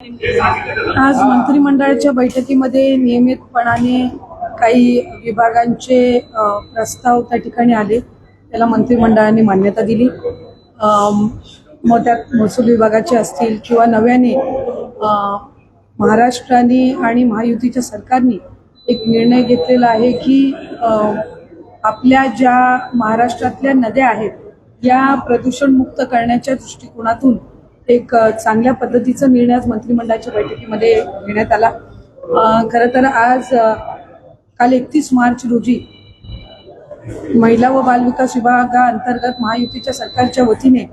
आज मंत्रिमंडळाच्या बैठकीमध्ये नियमितपणाने काही विभागांचे प्रस्ताव त्या ठिकाणी आले, त्याला मंत्रिमंडळाने मान्यता दिली। मग त्यात महसूल विभागाचे असतील किंवा नव्याने महाराष्ट्राने आणि महायुतीच्या सरकारने एक निर्णय घेतलेला आहे की आपल्या ज्या महाराष्ट्रातल्या नद्या आहेत या प्रदूषणमुक्त करण्याच्या दृष्टिकोनातून एक चांगल्या पद्धतीचा निर्णय आज मंत्रिमंडळाच्या बैठकीमध्ये घेण्यात आला। खरं तर आज काल 31 मार्च रोजी महिला व बालविकास विभागाअंतर्गत महायुतीच्या सरकारच्या वतीने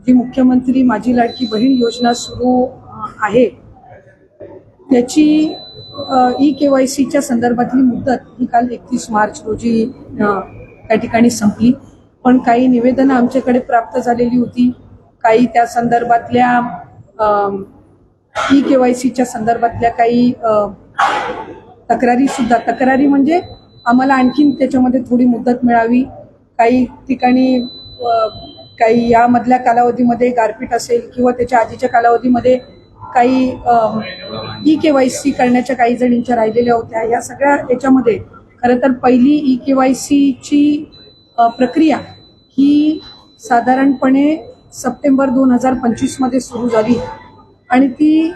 जी मुख्यमंत्री माझी लाडकी बहीण योजना सुरू आहे त्याची KYCच्या संदर्भातली मुदत ही काल 31 मार्च रोजी त्या ठिकाणी संपली। पण काही निवेदनं आमच्याकडे प्राप्त झालेली होती, काही त्या संदर्भातल्या KYCच्या संदर्भातल्या काही तक्रारी म्हणजे आम्हाला आणखीन त्याच्यामध्ये थोडी मुदत मिळावी, काही ठिकाणी काही यामधल्या कालावधीमध्ये गारपीट असेल किंवा त्याच्या आधीच्या कालावधीमध्ये काही KYC करण्याच्या काही जणींच्या राहिलेल्या होत्या। या सगळ्या याच्यामध्ये खरं तर पहिली KYCची प्रक्रिया ही साधारणपणे सप्टेंबर 2025 मध्ये सुरू झाली आणि ती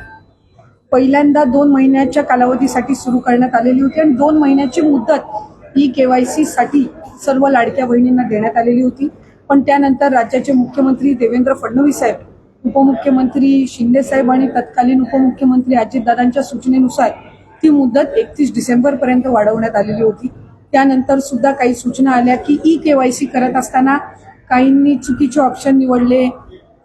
पहिल्यांदा 2 महिन्याच्या कालावधीसाठी सुरू करण्यात आलेली होती आणि 2 महिन्याची मुदत KYC साठी सर्व लाडक्या बहिणींना देण्यात आलेली होती। पण त्यानंतर राज्याचे मुख्यमंत्री देवेंद्र फडणवीस साहेब, उपमुख्यमंत्री शिंदे साहेब आणि तत्कालीन उपमुख्यमंत्री अजितदादांच्या सूचनेनुसार ती मुदत 31 डिसेंबर पर्यंत वाढवण्यात आलेली होती। त्यानंतर सुद्धा काही सूचना आल्या की KYC करत असताना काहींनी चुकीचे ऑप्शन निवडले,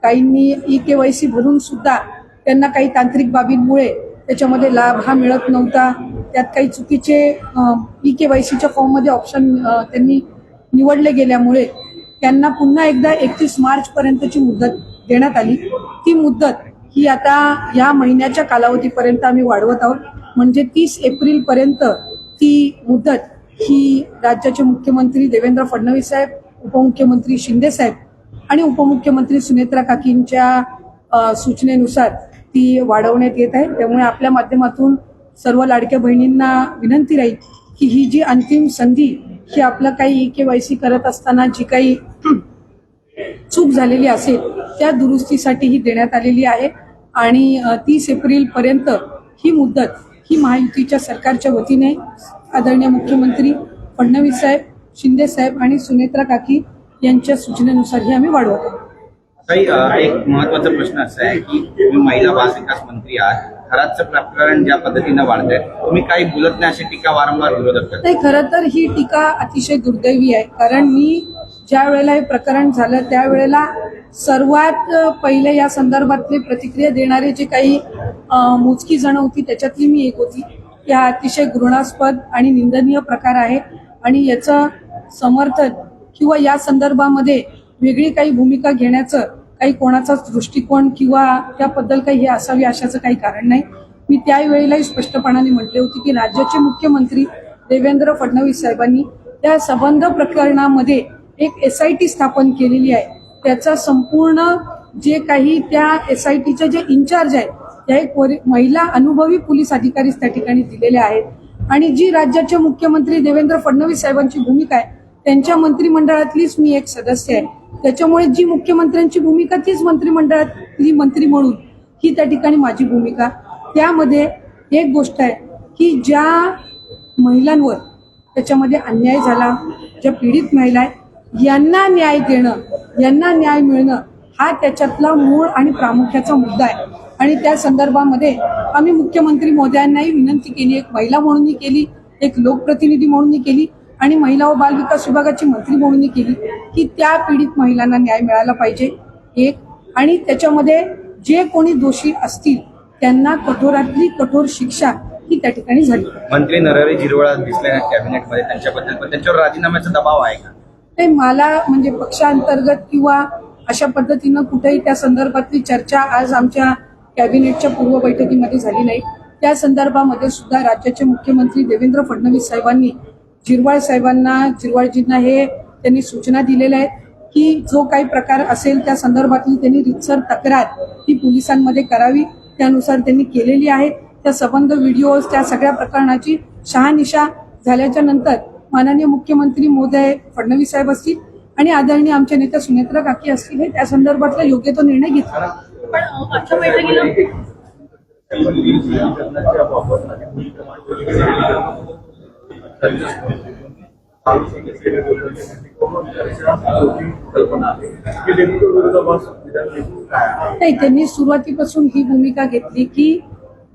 काहींनी KYC भरून सुद्धा त्यांना काही तांत्रिक बाबींमुळे त्याच्यामध्ये लाभ हा मिळत नव्हता, त्यात काही चुकीचे KYCच्या फॉर्ममध्ये ऑप्शन त्यांनी निवडले गेल्यामुळे त्यांना पुन्हा एकदा 31 मार्च पर्यंतची मुदत देण्यात आली। ती मुदत ही आता या महिन्याच्या कालावधीपर्यंत आम्ही वाढवत आहोत, म्हणजे 30 एप्रिल पर्यंत ती मुदत ही राज्याचे मुख्यमंत्री देवेंद्र फडणवीस साहेब, उपमुख्यमंत्री शिंदे साहेब आणि उपमुख्यमंत्री सुनेत्रा काकींच्या सूचनेनुसार ती वाढवण्यात येत आहे। त्यामुळे आपल्या माध्यमातून सर्व लाडक्या बहिणींना विनंती राहील की ही जी अंतिम संधी ही आपलं काही KYC करत असताना जी काही चूक झालेली असेल त्या दुरुस्तीसाठी ही देण्यात आलेली आहे आणि 30 एप्रिल पर्यंत ही मुदत ही महायुतीच्या सरकारच्या वतीने आदरणीय मुख्यमंत्री फडणवीस साहेब, शिंदे साहेब आणि सुनेत्रा काकी यांच्या सूचनेनुसार ही आम्ही वाढवत आहोत। एक महत्वाचा प्रश्न असा आहे की तुम्ही महिला बाल विकास मंत्री आहात, घराचं प्रकरण ज्या पद्धतीने वाढतंय तुम्ही काही बोलत नाही अशी टीका वारंवार विरोधक करतात। नाही, खरं तर ही टीका अतिशय दुर्दैवी आहे, कारण मी ज्या वेळेला हे प्रकरण झालं त्यावेळेला सर्वात पहिले या संदर्भातली प्रतिक्रिया देणारे जे काही मोजकी जण होती त्याच्यातली मी एक होती। हा अतिशय घृणास्पद आणि निंदनीय प्रकार आहे आणि याचं समर्थन किंवा या संदर्भामध्ये वेगळी काही भूमिका घेण्याचं काही कोणाचाच दृष्टिकोन किंवा त्याबद्दल काही हे असावी अशाचं काही कारण नाही। मी त्यावेळेलाही स्पष्टपणाने म्हटले होते की राज्याचे मुख्यमंत्री देवेंद्र फडणवीस साहेबांनी त्या संबंध प्रकरणामध्ये एक SIT स्थापन केलेली आहे, त्याचा संपूर्ण जे काही त्या SITचे जे इन्चार्ज आहेत त्या एक महिला अनुभवी पोलीस अधिकारी त्या ठिकाणी दिलेले आहेत आणि जी राज्याचे मुख्यमंत्री देवेंद्र फडणवीस साहेबांची भूमिका आहे त्यांच्या मंत्रिमंडळातलीच मी एक सदस्य आहे। त्याच्यामुळे जी मुख्यमंत्र्यांची भूमिका तीच मंत्रिमंडळातली मंत्री म्हणून ही त्या ठिकाणी माझी भूमिका। त्यामध्ये एक गोष्ट आहे की ज्या महिलांवर त्याच्यामध्ये अन्याय झाला, ज्या पीडित महिला आहेत यांना न्याय देणं, यांना न्याय मिळणं हा त्याच्यातला मूळ आणि प्रामुख्याचा मुद्दा आहे आणि त्या संदर्भामध्ये आम्ही मुख्यमंत्री महोदयांनाही विनंती केली, एक महिला म्हणूनही केली, एक लोकप्रतिनिधी म्हणूनही केली आणि महिला व बाल विकास विभागाची मंत्री म्हणूनही केली की त्या पीडित महिलांना न्याय मिळाला पाहिजे एक, आणि त्याच्यामध्ये जे कोणी दोषी असतील त्यांना कठोरातली कठोर शिक्षा ही त्या ठिकाणी झाली। मंत्री नरहरी झिरवाळ दिसले कॅबिनेटमध्ये, त्यांच्याबद्दल पण त्यांच्यावर राजीनाम्याचा दबाव आहे का? ते मला म्हणजे पक्षांतर्गत किंवा अशा पद्धतीनं कुठेही त्या संदर्भातली चर्चा आज आमच्या कॅबिनेटच्या पूर्व बैठकीमध्ये झाली नाही। त्या संदर्भामध्ये सुद्धा राज्याचे मुख्यमंत्री देवेंद्र फडणवीस साहेबांनी झिरवाळजींना हे त्यांनी सूचना दिलेल्या आहेत की जो काही प्रकार असेल त्या संदर्भातली त्यांनी रितसर तक्रार ही पोलिसांमध्ये करावी त्यानुसार त्यांनी केलेली आहे. त्या संबंध व्हिडिओज त्या सगळ्या प्रकरणाची शहानिशा झाल्याच्या नंतर माननीय मुख्यमंत्री महोदय फडणवीस साहेब असतील आणि आदरणीय आमच्या नेत्या सुनेत्रा काकी असतील हे त्या संदर्भातला योग्य तो निर्णय घेतला. पण आजच्या बैठकीला नाही, त्यांनी सुरुवातीपासून ही भूमिका घेतली की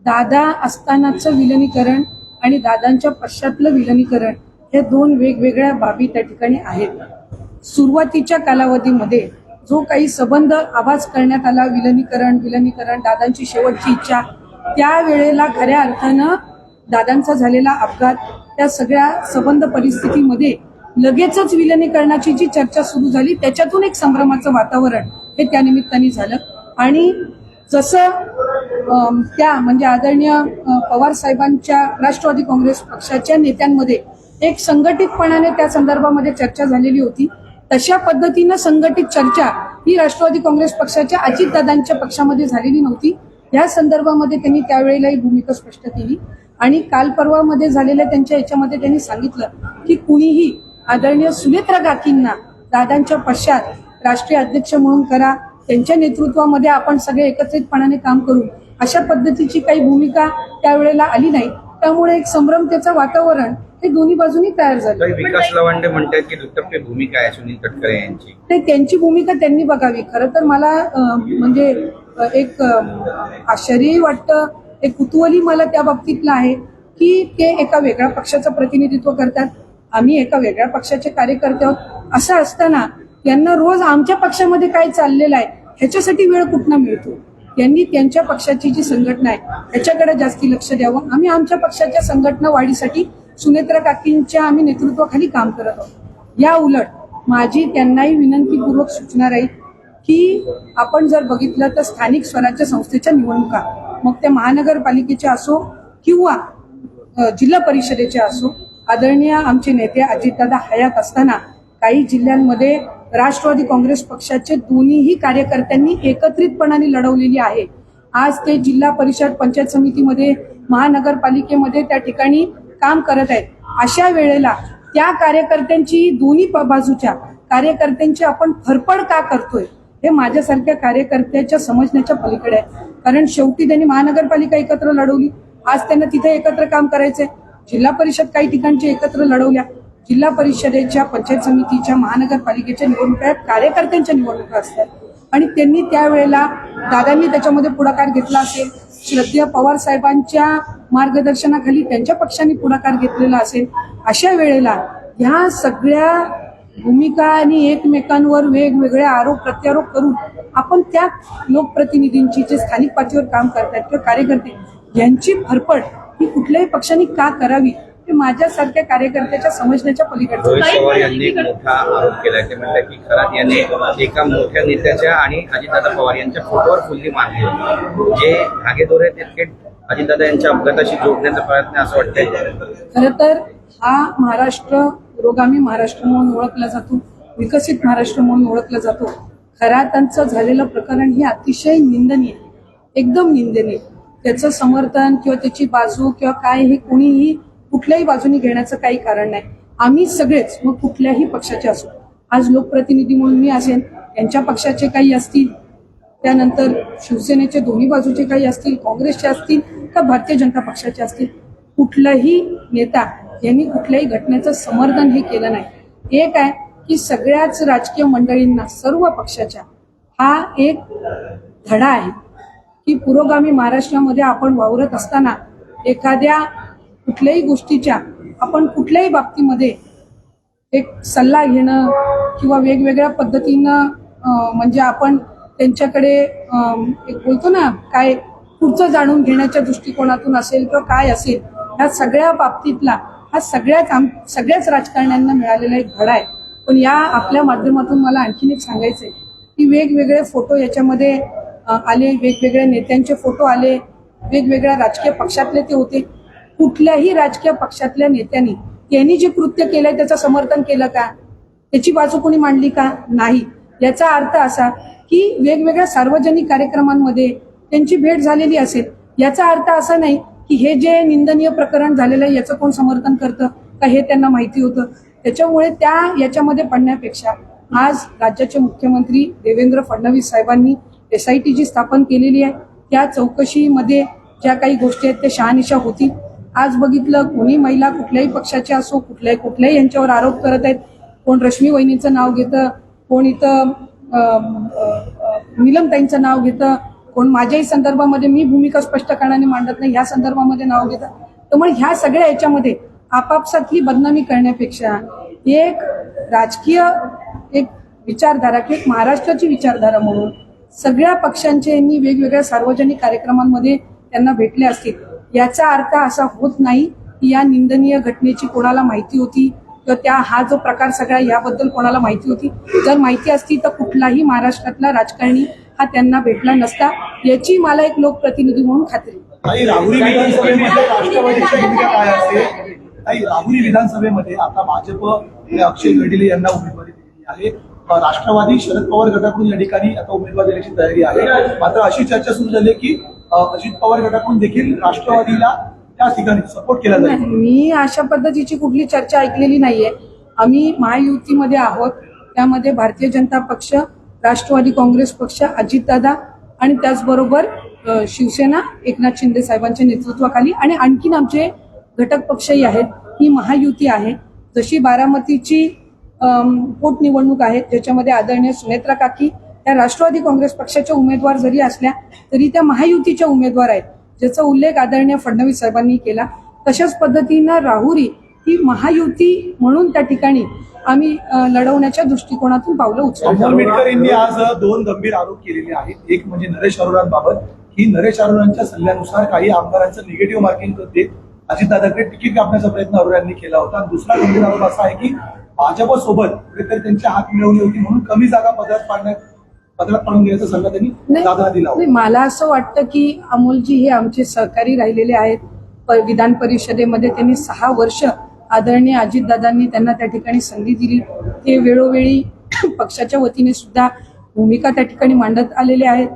दादा असतानाचं विलिनीकरण आणि दादांच्या पश्चातलं विलिनीकरण हे दोन वेगवेगळ्या बाबी त्या ठिकाणी आहेत. सुरुवातीच्या कालावधीमध्ये जो काही संबंध आवाज करण्यात आला विलिनीकरण दादांची शेवटची इच्छा, त्यावेळेला खऱ्या अर्थानं दादांचा झालेला अपघात त्या सगळ्या संबंध परिस्थितीमध्ये लगेचच विलिनीकरणाची जी चर्चा सुरू झाली त्याच्यातून एक संभ्रमाचं वातावरण हे त्या निमित्ताने झालं. आणि जसं त्या म्हणजे आदरणीय पवार साहेबांच्या राष्ट्रवादी काँग्रेस पक्षाच्या नेत्यांमध्ये एक संघटितपणाने त्या संदर्भामध्ये चर्चा झालेली होती, तशा पद्धतीनं संघटित चर्चा ही राष्ट्रवादी काँग्रेस पक्षाच्या अजितदादांच्या पक्षामध्ये झालेली नव्हती. या संदर्भामध्ये त्यांनी त्यावेळेला ही भूमिका स्पष्ट केली आणि काल परवामध्ये झालेल्या त्यांच्या याच्यामध्ये त्यांनी सांगितलं की कुणीही आदरणीय सुनेत्रा काकींना दादांच्या पश्चात राष्ट्रीय अध्यक्ष म्हणून करा, त्यांच्या नेतृत्वामध्ये आपण सगळे एकत्रितपणाने काम करू, अशा पद्धतीची काही भूमिका त्यावेळेला आली नाही. त्यामुळे एक संभ्रमतेचं वातावरण हे दोन्ही बाजूनी तयार झालं. विकास लवांडे म्हणतात की दुटप्पी भूमिका आहे सुनील तटकरे यांची. ते त्यांची भूमिका त्यांनी बघावी. खरं तर मला म्हणजे एक आश्चर्यही वाटतं, एक कुतूहली मला त्या बाबतीतलं आहे की ते एका वेगळ्या पक्षाचं प्रतिनिधित्व करतात, आम्ही एका वेगळ्या पक्षाचे कार्यकर्ते आहोत. असं असताना यांना रोज आमच्या पक्षामध्ये काय चाललेलं आहे ह्याच्यासाठी वेळ कुठनं मिळतो. त्यांनी त्यांच्या पक्षाची जी संघटना आहे ह्याच्याकडे जास्ती लक्ष द्यावं. आम्ही आमच्या पक्षाच्या संघटना वाढीसाठी सुनेत्रा काकींच्या आम्ही नेतृत्वाखाली काम करत आहोत. या उलट माझी त्यांनाही विनंतीपूर्वक सूचना राहील की आपण जर बघितलं तर स्थानिक स्वराज्य संस्थेच्या निवडणुका, मग त्या महानगरपालिकेच्या असो किंवा जिल्हा परिषदेच्या असो, आदरणीय आमचे नेते अजितदादा हयात असताना काही जिल्ह्यांमध्ये राष्ट्रवादी काँग्रेस पक्षाचे दोन्हीही कार्यकर्त्यांनी एकत्रितपणाने लढवलेली आहे. आज ते जिल्हा परिषद पंचायत समितीमध्ये महानगरपालिकेमध्ये त्या ठिकाणी काम करत आहेत. अशा वेळेला त्या कार्यकर्त्यांची दोन्ही बाजूच्या कार्यकर्त्यांची आपण फरफड का करतोय हे माझ्यासारख्या कार्यकर्त्याच्या समजण्याच्या पलीकडे आहे. कारण शेवटी त्यांनी महानगरपालिका एकत्र लढवली, आज त्यांना तिथे एकत्र काम करायचंय. जिल्हा परिषद काही ठिकाणची एकत्र लढवल्या, जिल्हा परिषदेच्या पंचायत समितीच्या महानगरपालिकेच्या निवडणुका कार्यकर्त्यांच्या निवडणुका असतात आणि त्यांनी त्यावेळेला दादांनी त्याच्यामध्ये पुढाकार घेतला असेल, श्रद्धेय पवार साहेबांच्या मार्गदर्शनाखाली त्यांच्या पक्षाने पुढाकार घेतलेला असेल. अशा वेळेला ह्या सगळ्या भूमिका आणि एकमेकांवर वेगवेगळे आरोप प्रत्यारोप करून आपण त्या लोकप्रतिनिधींची जे स्थानिक पातळीवर काम करतात किंवा कार्यकर्ते यांची फरफड ही कुठल्याही पक्षाने का करावी हे माझ्यासारख्या कार्यकर्त्याच्या समजण्याच्या पलीकडे. रोहित पवार यांनी एक मोठा आरोप केलाय. ते म्हणतात की खरात यांनी एका मोठ्या नेत्याच्या आणि अजितदादा पवार यांच्या फोटोवर फुल्ली मारली होती, जे धागेदोरे तितके अजितदादा यांच्या अपघाताशी जोडण्याचा प्रयत्न असं वाटतंय. खरं तर हा महाराष्ट्र पुरोगामी महाराष्ट्र म्हणून ओळखला जातो, विकसित महाराष्ट्र म्हणून ओळखला जातो. खरातांचं झालेलं प्रकरण हे अतिशय निंदनीय, एकदम निंदनीय. त्याचं समर्थन किंवा त्याची बाजू किंवा काय हे कोणीही कुठल्याही बाजूनी घेण्याचं काही कारण नाही. आम्ही सगळेच मग कुठल्याही पक्षाचे असो, आज लोकप्रतिनिधी म्हणून मी असेल, यांच्या पक्षाचे काही असतील, त्यानंतर शिवसेनेचे दोन्ही बाजूचे काही असतील, काँग्रेसचे असतील का भारतीय जनता पक्षाचे असतील, कुठलाही नेता यांनी कुठल्याही घटनेचं समर्थन हे केलं नाही. एक आहे की सगळ्याच राजकीय मंडळींना सर्व पक्षाच्या हा एक धडा आहे की पुरोगामी महाराष्ट्रामध्ये आपण वावरत असताना एखाद्या कुठल्याही गोष्टीच्या आपण कुठल्याही बाबतीमध्ये एक सल्ला घेणं किंवा वेगवेगळ्या पद्धतीनं म्हणजे आपण त्यांच्याकडे एक बोलतो ना काय पुढचं जाणून घेण्याच्या दृष्टिकोनातून असेल किंवा काय असेल, ह्या सगळ्या बाबतीतला हा सगळ्याच राजकारण्यांना मिळालेला एक धडा आहे. पण या आपल्या माध्यमातून मला आणखीन एक सांगायचंय की वेगवेगळे फोटो याच्यामध्ये आले, वेगवेगळ्या नेत्यांचे फोटो आले, वेगवेगळ्या राजकीय पक्षातले ते होते. कुठल्याही राजकीय पक्षातल्या नेत्यांनी त्यांनी जे कृत्य केलंय त्याचं समर्थन केलं का, त्याची बाजू कोणी मांडली का? नाही. याचा अर्थ असा की वेगवेगळ्या सार्वजनिक कार्यक्रमांमध्ये त्यांची भेट झालेली असेल, याचा अर्थ असा नाही की हे जे निंदनीय प्रकरण झालेलं आहे याचं कोण समर्थन करतं का हे त्यांना माहिती होतं. त्याच्यामुळे याच्यामध्ये पडण्यापेक्षा आज राज्याचे मुख्यमंत्री देवेंद्र फडणवीस साहेबांनी SIT जी स्थापन केलेली आहे, त्या चौकशीमध्ये ज्या काही गोष्टी आहेत त्या शहानिशा होतील. आज बघितलं कोणी महिला कुठल्याही पक्षाचे असो कुठल्याही यांच्यावर आरोप करत आहेत. कोण रश्मी वहिनीचं नाव घेतं, कोण इथं नीलमताईंचं नाव घेतं, कोण माझ्याही संदर्भामध्ये मी भूमिका स्पष्टपणाने मांडत नाही ह्या संदर्भामध्ये नाव घेतं. त्यामुळे ह्या सगळ्या याच्यामध्ये आपापसातली बदनामी करण्यापेक्षा एक राजकीय एक विचारधारा किंवा एक महाराष्ट्राची विचारधारा म्हणून सगळ्या पक्षांचे यांनी वेगवेगळ्या सार्वजनिक कार्यक्रमांमध्ये त्यांना भेटले असतील. याचा अर्थ असा होत नाही की या निंदनीय घटनेची कोणाला माहिती होती किंवा हा जो प्रकार सगळा याबद्दल कोणाला माहिती होती. जर माहिती असती तर कुठलाही महाराष्ट्रातला राजकारणी हा त्यांना भेटला नसता, याची मला एक लोकप्रतिनिधी म्हणून खात्री. राहुरी विधानसभेमध्ये राष्ट्रवादीची भूमिका काय असते? राहुरी विधानसभेमध्ये आता भाजप अक्षय गडिले यांना उमेदवारी दिलेली आहे. राष्ट्रवादी शरद पवार गटाकडून या ठिकाणी आता उमेदवार देण्याची तयारी आहे. मात्र अशी चर्चा सुरू झाली की अजित पवार गटाकडून देखील राष्ट्रवादीला त्या ठिकाणी सपोर्ट केला जाईल. मी अशा पद्धतीची कुठली चर्चा ऐकलेली नाहीये. आम्ही महायुतीमध्ये आहोत, त्यामध्ये भारतीय जनता पक्ष, राष्ट्रवादी काँग्रेस पक्ष, अजितदादा आणि त्याचबरोबर शिवसेना एकनाथ शिंदे साहेबांच्या नेतृत्वाखाली आणि आणखीन आमचे घटक पक्षही आहेत. ही महायुती आहे. जशी बारामतीची पोटनिवडणूक आहे ज्याच्यामध्ये आदरणीय सुनेत्रा काकी त्या राष्ट्रवादी काँग्रेस पक्षाच्या उमेदवार जरी असल्या तरी त्या महायुतीच्या उमेदवार आहेत, ज्याचा उल्लेख आदरणीय फडणवीस साहेबांनी केला. तशाच पद्धतीनं राहुरी ही महायुती म्हणून त्या ठिकाणी आम्ही लढवण्याच्या दृष्टिकोनातून पावलं उचलली. अमोल मिटकर यांनी आज 2 गंभीर आरोप केलेले आहेत. एक म्हणजे नरेश अरोरांबाबत की नरेश अरोरांच्या सल्ल्यानुसार काही आमदारांचं निगेटिव्ह मार्किंग करते अजितदादाकडे तिकीट कापण्याचा प्रयत्न अरोरा यांनी केला होता. दुसरा गंभीर आरोप असा आहे की भाजपसोबत कुठेतरी त्यांची हात मिळवली होती म्हणून कमी जागा पदरात पाडून घ्यायचा सल्ला त्यांनी दादा दिला होता. मला असं वाटतं की अमोलजी हे आमचे सहकारी राहिलेले आहेत. विधान परिषदेमध्ये त्यांनी 6 वर्ष आदरणीय अजितदादांनी त्यांना त्या ठिकाणी संधी दिली. ते वेळोवेळी पक्षाच्या वतीने सुद्धा भूमिका त्या ठिकाणी मांडत आलेले आहेत.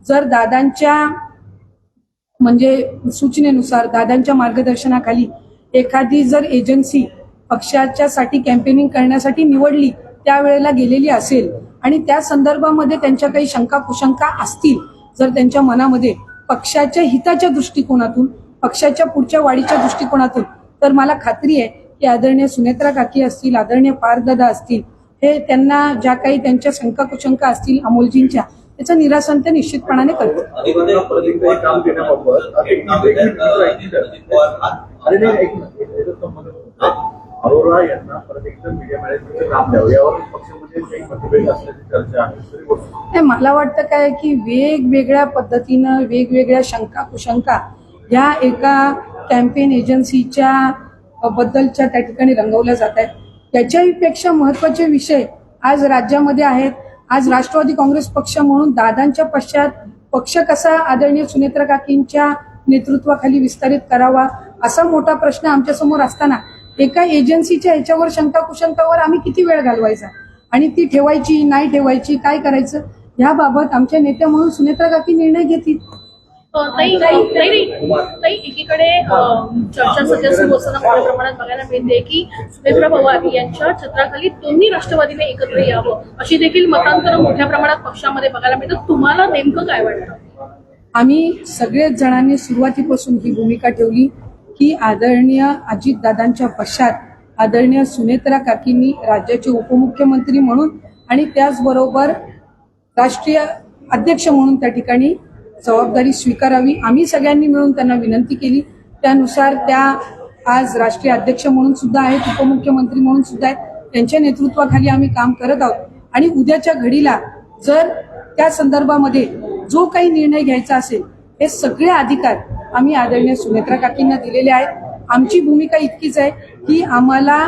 जर दादांच्या म्हणजे सूचनेनुसार दादांच्या मार्गदर्शनाखाली एखादी जर एजन्सी पक्षाच्यासाठी कॅम्पेनिंग करण्यासाठी निवडली त्यावेळेला गेलेली असेल आणि त्या संदर्भामध्ये त्यांच्या काही शंका कुशंका असतील जर त्यांच्या मनामध्ये पक्षाच्या हिताच्या दृष्टिकोनातून पक्षाच्या पुढच्या वाढीच्या दृष्टिकोनातून, तर मला खात्री आहे की आदरणीय सुनेत्रा काकी असतील, आदरणीय पारदादा असतील, हे त्यांना ज्या काही त्यांच्या शंका कुशंका असतील अमोलजींच्या त्याचं निरासन ते निश्चितपणाने करतील. अरोरा यांना परत एकदा मीडिया मॅनेजमेंटचं काम द्यावं यावर पक्षामध्ये काही मतभेद असल्याची चर्चा आहे. मला वाटतं काय की वेगवेगळ्या पद्धतीनं वेगवेगळ्या शंका कुशंका या एका कॅम्पेन एजन्सीच्या बद्दलच्या त्या ठिकाणी रंगवल्या जात आहेत. त्याच्यापेक्षा महत्वाचे विषय आज राज्यामध्ये आहेत. आज राष्ट्रवादी काँग्रेस पक्ष म्हणून दादांच्या पश्चात पक्ष कसा आदरणीय सुनेत्रा काकींच्या नेतृत्वाखाली विस्तारित करावा असा मोठा प्रश्न आमच्या समोर असताना एका एजन्सीच्या ह्याच्यावर शंका कुशंकावर आम्ही किती वेळ घालवायचा आणि ती ठेवायची नाही ठेवायची काय करायचं याबाबत आमच्या नेत्या म्हणून सुनेत्रा काकी निर्णय घेतील. एकीकडे चर्चा सध्या सुरू असताना मोठ्या प्रमाणात बघायला मिळते की सुनेत्रा पवार यांच्या छत्राखाली दोन्ही राष्ट्रवादीने एकत्र यावं अशी देखील मतांतर मोठ्या प्रमाणात पक्षामध्ये बघायला मिळतं. तुम्हाला नेमकं काय वाटतं? आम्ही सगळेच जणांनी सुरुवातीपासून ही भूमिका ठेवली की आदरणीय अजितदादांच्या पश्चात आदरणीय सुनेत्रा काकींनी राज्याचे उपमुख्यमंत्री म्हणून आणि त्याचबरोबर राष्ट्रीय अध्यक्ष म्हणून त्या ठिकाणी जबाबदारी स्वीकारावी. आम्ही सगळ्यांनी मिळून त्यांना विनंती केली. त्यानुसार त्या आज राष्ट्रीय अध्यक्ष म्हणून सुद्धा आहेत, उपमुख्यमंत्री म्हणून सुद्धा आहेत. त्यांच्या नेतृत्वाखाली आम्ही काम करत आहोत आणि उद्याच्या घडीला जर त्या संदर्भामध्ये जो काही निर्णय घ्यायचा असेल हे सगळे अधिकार आम्ही आदरणीय सुनेत्रा काकींना दिलेले आहेत. आमची भूमिका इतकीच आहे की आम्हाला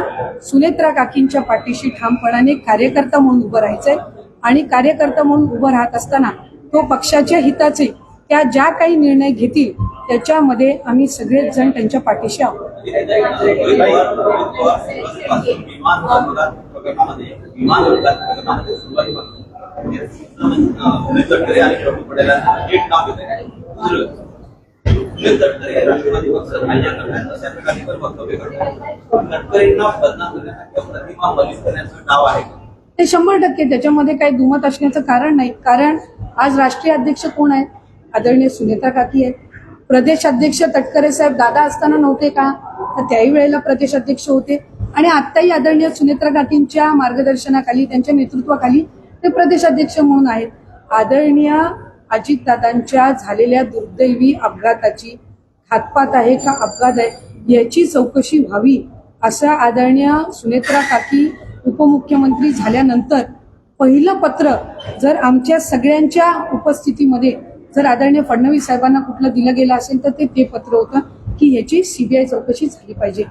सुनेत्रा काकींच्या पाठीशी ठामपणाने कार्यकर्ता म्हणून उभं राहायचंय आणि कार्यकर्ता म्हणून उभं राहत असताना तो पक्षाच्या हिताचे त्या ज्या काही निर्णय घेतील त्याच्यामध्ये आम्ही सगळेच जण त्यांच्या पाठीशी आहोत. गडकरी राष्ट्रवादी पक्ष हल्ल्या करण्याचं त्या ठिकाणी पण वक्तव्य करतात. गडकरींना बदनाम करण्याचं किंवा प्रतिमा बलिष्ठ करण्याचं डाव आहे का? ते 100% त्याच्यामध्ये काही दुमत असण्याचं कारण नाही. कारण आज राष्ट्रीय अध्यक्ष कोण आहेत? आदरणीय सुनेत्रा काकी आहेत. प्रदेश अध्यक्ष तटकरे साहेब दादा असताना नव्हते का? तर त्याही वेळेला प्रदेश अध्यक्ष होते आणि आत्ताही आदरणीय सुनेत्रा काकींच्या मार्गदर्शनाखाली त्यांच्या नेतृत्वाखाली ते प्रदेश अध्यक्ष म्हणून आहेत. आदरणीय अजितदादांच्या झालेल्या दुर्दैवी अपघाताची घातपात आहे का अपघात आहे याची चौकशी व्हावी असं आदरणीय सुनेत्रा काकी उपमुख्यमंत्री झाल्यानंतर पहिलं पत्र जर आमच्या सगळ्यांच्या उपस्थितीमध्ये जर आदरणीय फडणवीस साहेबांना कुठलं दिलं गेलं असेल तर ते पत्र होतं की याची सीबीआय चौकशी झाली पाहिजे.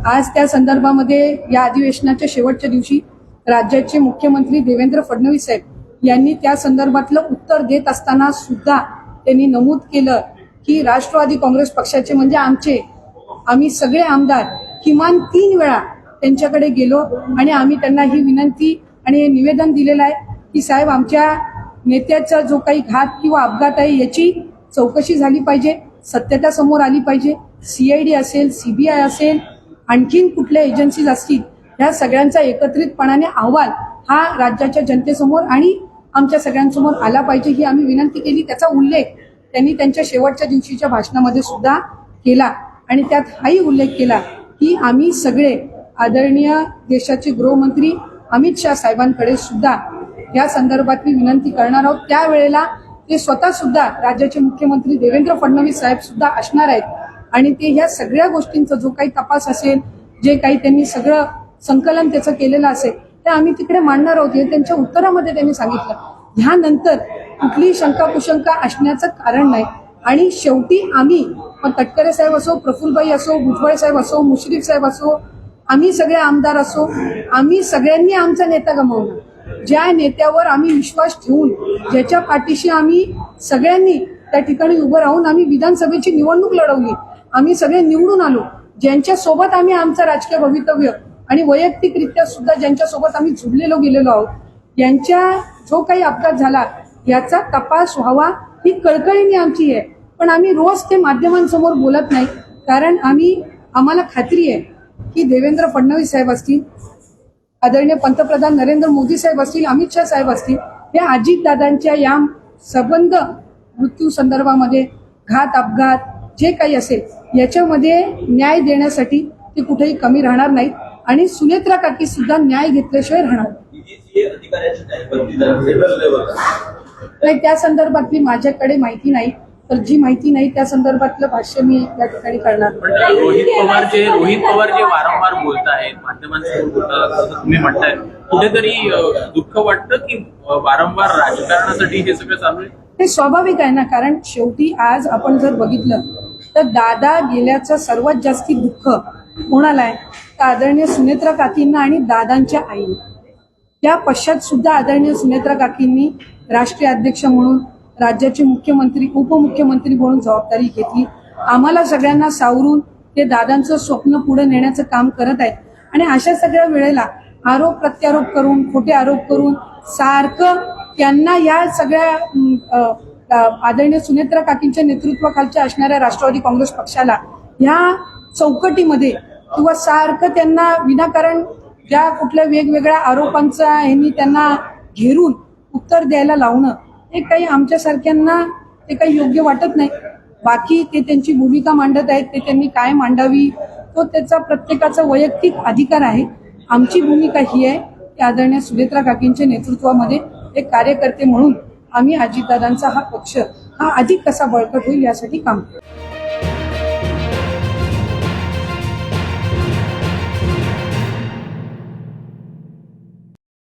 आज त्या संदर्भामध्ये या अधिवेशनाच्या शेवटच्या दिवशी राज्याचे मुख्यमंत्री देवेंद्र फडणवीस साहेब यांनी त्या संदर्भातलं उत्तर देत असताना सुद्धा त्यांनी नमूद केलं की राष्ट्रवादी काँग्रेस पक्षाचे म्हणजे आम्ही सगळे आमदार किमान 3 वेळा त्यांच्याकडे गेलो आणि आम्ही त्यांना ही विनंती आणि हे निवेदन दिलेलं आहे की साहेब आमच्या नेत्याचा जो काही घात किंवा अपघात आहे याची चौकशी झाली पाहिजे, सत्यता समोर आली पाहिजे. CID असेल, CBI असेल, आणखीन कुठल्या एजन्सीज असतील या सगळ्यांचा एकत्रितपणाने अहवाल हा राज्याच्या जनतेसमोर आणि आमच्या सगळ्यांसमोर आला पाहिजे ही आम्ही विनंती केली. त्याचा उल्लेख त्यांनी त्यांच्या शेवटच्या दिवशीच्या भाषणामध्ये सुद्धा केला आणि त्यात हाही उल्लेख केला की आम्ही सगळे आदरणीय देशाचे गृहमंत्री अमित शाह साहेबांकडे सुद्धा या संदर्भातली विनंती करणार आहोत. त्यावेळेला ते स्वतः सुद्धा राज्याचे मुख्यमंत्री देवेंद्र फडणवीस साहेब सुद्धा असणार आहेत आणि ते ह्या सगळ्या गोष्टींचा जो काही तपास असेल, जे काही त्यांनी सगळं संकलन त्याचं केलेलं असेल ते आम्ही तिकडे मांडणार आहोत. हे त्यांच्या उत्तरामध्ये त्यांनी सांगितलं. ह्यानंतर कुठलीही शंका कुशंका असण्याचं कारण नाही आणि शेवटी आम्ही मग तटकरे साहेब असो, प्रफुल्लभाई असो, भुजबळ साहेब असो, मुश्रीफ साहेब असो, आम्ही सगळे आमदार असो, आम्ही सगळ्यांनी आमचा नेता गमावला. ज्या नेत्यावर आम्ही विश्वास ठेवून ज्याच्या पाठीशी आम्ही सगळ्यांनी त्या ठिकाणी उभं राहून आम्ही विधानसभेची निवडणूक लढवली, आम्ही सगळे निवडून आलो, ज्यांच्या सोबत आम्ही आमचं राजकीय भवितव्य आणि वैयक्तिकरित्या सुद्धा ज्यांच्यासोबत आम्ही जुडलेलो गेलेलो आहोत, यांच्या जो काही अपघात झाला याचा तपास व्हावा ही कळकळीने आमची आहे. पण आम्ही रोज ते माध्यमांसमोर बोलत नाही कारण आम्हाला खात्री आहे की देवेंद्र फडणवीस साहेब असतील, आदरणीय पंतप्रधान नरेंद्र मोदी साहेब असतील, अमित शाह साहेब असतील, या अजितदादांच्या या संबंध मृत्यू संदर्भामध्ये घात अपघात जे काही असेल याच्यामध्ये न्याय देण्यासाठी ते कुठेही कमी राहणार नाहीत आणि सुनेत्रा काकी सुद्धा न्याय घेतल्याशिवाय राहणार नाही. त्या संदर्भातली माझ्याकडे माहिती नाही, तर जी माहिती नाही त्या संदर्भातलं भाष्य मी या ठिकाणी करणार. रोहित पवार जे वारंवार बोलत आहेत, माध्यमांसमोर बोलतात असं तुम्ही म्हणताय, कुठेतरी दुःख वाटतं की वारंवार राजकारणासाठी हे सगळं चालू आहे? हे स्वाभाविक आहे ना, कारण शेवटी आज आपण जर बघितलं तर दादा गेल्याचं सर्वात जास्ती दुःख कोणाला आहे तर आदरणीय सुनेत्रा काकींना आणि दादांच्या आईला. त्या पश्चात सुद्धा आदरणीय सुनेत्रा काकींनी राष्ट्रीय अध्यक्ष म्हणून राज्याचे मुख्यमंत्री उपमुख्यमंत्री म्हणून जबाबदारी घेतली. आम्हाला सगळ्यांना सावरून ते दादांचं स्वप्न पुढे नेण्याचं काम करत आहेत आणि अशा सगळ्या वेळेला आरोप प्रत्यारोप करून, खोटे आरोप करून सारखं त्यांना या सगळ्या आदरणीय सुनेत्रा काकींच्या नेतृत्वाखालच्या असणाऱ्या राष्ट्रवादी काँग्रेस पक्षाला ह्या चौकटीमध्ये किंवा सारखं त्यांना विनाकारण ज्या कुठल्या वेगवेगळ्या आरोपांचा ह्यांनी त्यांना घेरून उत्तर द्यायला लावणं हे काही आमच्यासारख्यांना ते काही योग्य वाटत नाही. बाकी ते त्यांची भूमिका मांडत आहेत, ते त्यांनी काय मांडावी तो त्याचा प्रत्येकाचा वैयक्तिक अधिकार आहे. आमची भूमिका ही आहे की आदरणीय सुनेत्रा काकींच्या नेतृत्वामध्ये एक कार्यकर्ते म्हणून आम्ही अजितदादांचा हा पक्ष हा अधिक कसा बळकट होईल यासाठी काम करू.